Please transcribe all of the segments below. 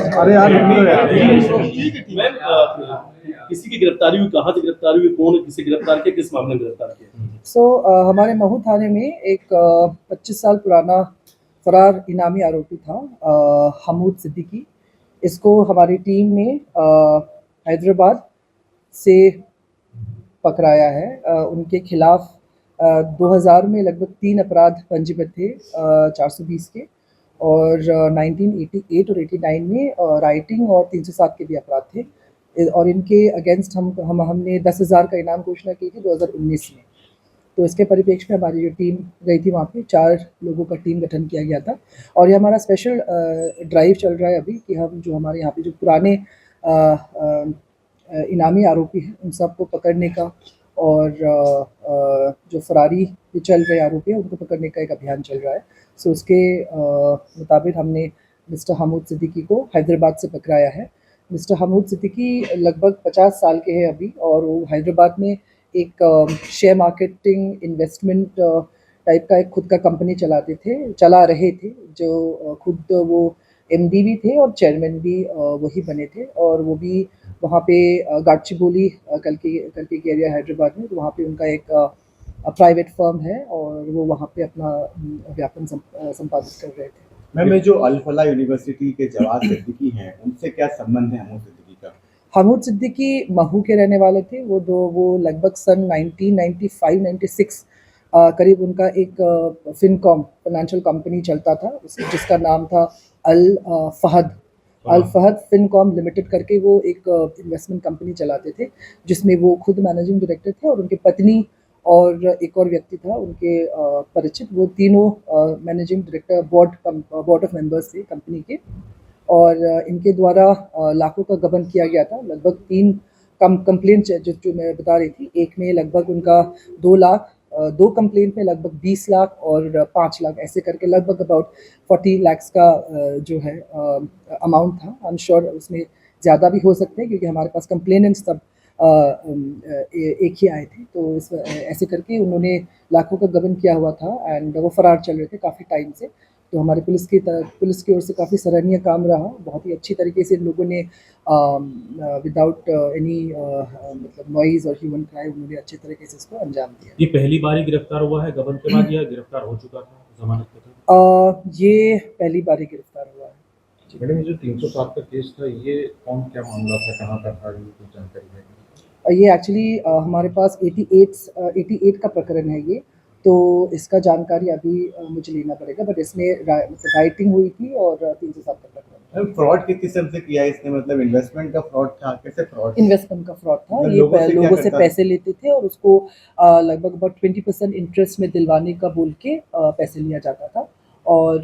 अरे यार मैम, किसी की गिरफ्तारी हुई, कहाँ से गिरफ्तारी हुई, कौन किसे गिरफ्तार किया, किस मामले में गिरफ्तार किया? हमारे महू थाने में एक 25 साल पुराना फरार इनामी आरोपी था, हमूद सिद्दीकी। इसको हमारी टीम ने हैदराबाद से पकड़ाया है। उनके खिलाफ 2000 में लगभग 3 अपराध पंजीबद्ध थे 420 के, और 1988 और 89 में राइटिंग और 307 के भी अपराध थे। और इनके अगेंस्ट हमने 10,000 का इनाम घोषणा की थी 2019 में। तो इसके परिप्रेक्ष्य में हमारी जो टीम गई थी वहाँ पे 4 लोगों का टीम गठन किया गया था। और ये हमारा स्पेशल ड्राइव चल रहा है अभी कि हम जो हमारे यहाँ पे जो पुराने इनामी आरोपी हैं उन सबको पकड़ने का, और जो फरारी चल रहे आरोपी हैं उनको पकड़ने का एक अभियान चल रहा है। सो उसके मुताबिक हमने मिस्टर हमूद सिद्दीकी को हैदराबाद से पकड़ाया है। मिस्टर हमूद सिद्दीकी लगभग 50 साल के हैं अभी, और वो हैदराबाद में एक शेयर मार्केटिंग इन्वेस्टमेंट टाइप का एक खुद का कंपनी चला रहे थे, जो खुद वो एमडी भी थे और चेयरमैन भी वही बने थे। और वो भी वहाँ पे गाडचिबोली कल्की एरिया हैदराबाद में, तो वहाँ पे उनका एक प्राइवेट फर्म है और वो वहाँ पे अपना व्यापन संपादित कर रहे थे। मैम, जो अल फला यूनिवर्सिटी के जवाद सिद्दीकी हैं उनसे क्या संबंध है हमूद सिद्दीकी का? हमूद सिद्दीकी महू के रहने वाले थे। वो लगभग सन 1995-96 करीब उनका एक फिनकॉम फाइनेंशियल कंपनी चलता था, जिसका नाम था अल फहद फिनकॉम लिमिटेड करके। वो एक इन्वेस्टमेंट कंपनी चलाते थे जिसमें वो खुद मैनेजिंग डायरेक्टर थे, और उनकी पत्नी और एक और व्यक्ति था उनके परिचित। वो तीनों managing director board of members थे कंपनी के। और इनके द्वारा लाखों का गबन किया गया था। लगभग 3 कंप्लेंट जो मैं बता रही थी, एक में लगभग उनका 2 लाख, 2 कंप्लेंट में लगभग 20 लाख और 5 लाख, ऐसे करके लगभग अबाउट 40 लाख का जो है अमाउंट था। आई एम श्योर उसमें ज़्यादा भी हो सकते हैं क्योंकि हमारे पास कंप्लेनेंट्स तब एक ही आए थे। तो ऐसे करके उन्होंने लाखों का गबन किया हुआ था, एंड वो फरार चल रहे थे काफ़ी टाइम से। तो हमारे पुलिस की ओर से काफ़ी सराहनीय काम रहा। बहुत ही अच्छी तरीके से लोगों ने विदाउट एनी मतलब नॉइज़ और ह्यूमन क्राई उन्होंने अच्छे तरीके से इसको अंजाम दिया। ये पहली बार ही गिरफ्तार हुआ है गबन के बाद, या गिरफ्तार हो चुका था जमानत के तहत? ये पहली बार ही गिरफ्तार हुआ है। मैडम, ये जो 307 का केस था, ये कौन क्या मामला था, कहाँ का था, ये कुछ जानकारी है? ये एक्चुअली हमारे पास 88 का प्रकरण है ये, तो इसका जानकारी अभी मुझे लेना पड़ेगा, बट इसमें राइटिंग हुई थी और 307 का प्रकरण। फ्रॉड किस किस्म से किया इसने? मतलब इन्वेस्टमेंट का फ्रॉड था? कैसे फ्रॉड? इन्वेस्टमेंट का फ्रॉड था। मतलब ये लोगों से करता पैसे लेते थे और उसको लगभग अबाउट 20% इंटरेस्ट में दिलवाने का बोल के पैसे लिया जाता था। और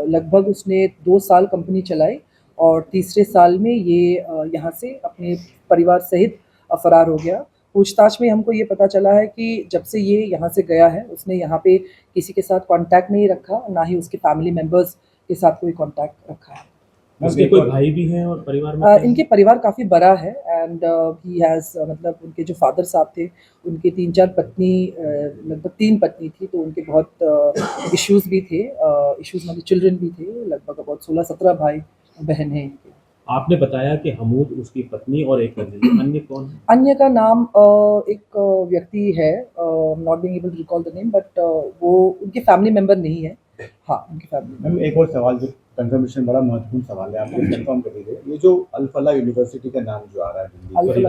लगभग उसने 2 साल कंपनी चलाई, और तीसरे साल में ये यहाँ से अपने परिवार सहित फरार हो गया। पूछताछ में हमको ये पता चला है कि जब से ये यहाँ से गया है उसने यहाँ पे किसी के साथ कांटेक्ट नहीं रखा, ना ही उसके फैमिली मेंबर्स के साथ कोई कांटेक्ट रखा है। उसके कोई भाई भी हैं और परिवार में? इनके परिवार काफ़ी बड़ा है, एंड ही हैज़ मतलब उनके जो फादर साहब थे उनके 3-4 पत्नी, लगभग 3 पत्नी थी, तो उनके बहुत इश्यूज़ भी थे, इश्यूज़ मतलब चिल्ड्रन भी थे। लगभग अबाउट 16-17 भाई बहन हैं इनके। आपने बताया कि हमूद, उसकी पत्नी और एक अन्य कौन है? अन्य का नाम एक व्यक्ति है, not being able to recall the name, but वो उनके फैमिली मेंबर नहीं है। हाँ, उनकी फैमिली। मैम, एक और सवाल, जो कंफर्मेशन बड़ा महत्वपूर्ण सवाल है, आप कंफर्म कर दीजिए। ये जो अल फला यूनिवर्सिटी का नाम जो आ रहा है दिल्ली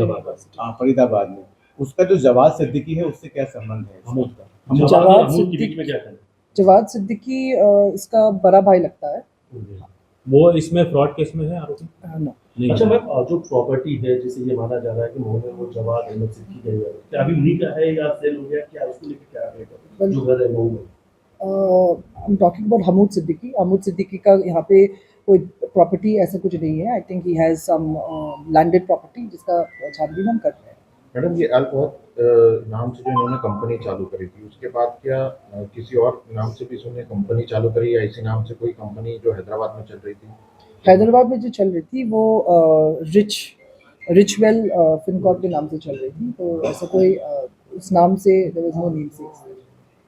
फरीदाबाद में, उसका जो जवाद सिद्दीकी है उससे क्या संबंध है हमूद का? जवाद सिद्दीकी इसका बड़ा भाई लगता है। वो इसमें फ्रॉड केस में है आरोपी? नहीं। अच्छा मैम, जो प्रॉपर्टी है जिसे ये माना जा रहा है कि उन्होंने वो जवाब अहमद सिद्दीकी गई है, क्या अभी उन्हीं का है या सेल हो गया, क्या उसको लेकर क्या है जो घर है वो में? I am talking about Hamood Siddiqui. Hamood Siddiqui का यहाँ पे कोई प्रॉपर्टी ऐसा कुछ नहीं है। I think he has some landed property जिसका छानबीन हम कर रहे हैं। मैडम, ये अल फहद नाम से जो इन्होंने कंपनी चालू करी थी, उसके बाद क्या किसी और नाम से भी इन्होंने कंपनी चालू करी, या इसी नाम से कोई कंपनी जो हैदराबाद में चल रही थी? हैदराबाद में जो चल रही थी वो रिचवेल फिनकॉर्प के नाम से चल रही थी, तो ऐसा कोई उस नाम से देयर वाज नो नेम से।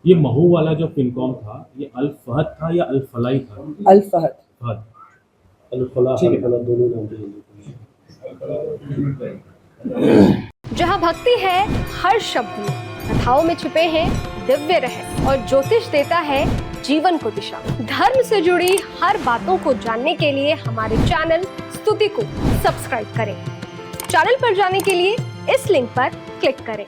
ये महू वाला जो फिनकॉम था, ये अल फहद था या अल फलाई था? अल फहद। अल-फलाह ठीक है। अल-फलाह दोनों नाम थे। जहाँ भक्ति है हर शब्द में, कथाओं में छुपे हैं दिव्य रहस्य और ज्योतिष देता है जीवन को दिशा। धर्म से जुड़ी हर बातों को जानने के लिए हमारे चैनल स्तुति को सब्सक्राइब करें। चैनल पर जाने के लिए इस लिंक पर क्लिक करें।